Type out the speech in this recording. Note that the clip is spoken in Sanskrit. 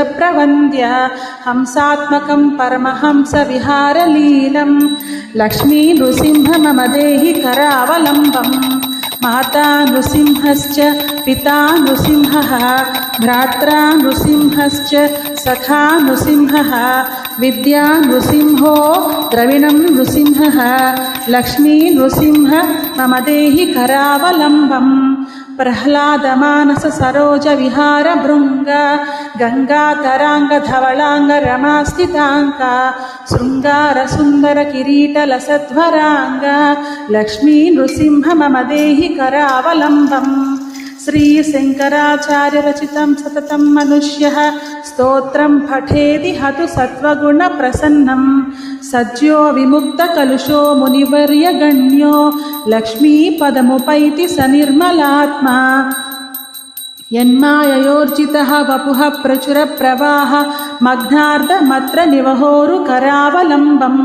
प्रवन्द्य हंसात्मकं परमहंसविहारलीलं लक्ष्मी नृसिंह मम देहि करावलम्बम्। माता नृसिंहश्च पिता नृसिंहः भ्रात्रा नृसिंहश्च सखा नृसिंहः विद्या नृसिंहो द्रविणं नृसिंहः लक्ष्मी नृसिंह मम देहि करावलम्बम्। प्रह्लादमानस सरोज विहार भृङ्ग गङ्गातराङ्ग धवलाङ्ग रमास्थिताङ्ग शृङ्गार सुन्दर किरीट लसध्वराङ्ग लक्ष्मी नृसिंह मम देहि करावलम्बम्। श्री शङ्कराचार्य रचितं सततं मनुष्यः स्तोत्रं पठेति हतु सत्त्वगुण प्रसन्नं सज्जो विमुक्त कलुषो मुनिवर्यगण्यो लक्ष्मी पदमुपैति स निर्मलात्मा। यन्माययोर्जितः वपुः प्रचुर प्रवाह मग्नार्धमत्र निवहोरु करावलम्बम्।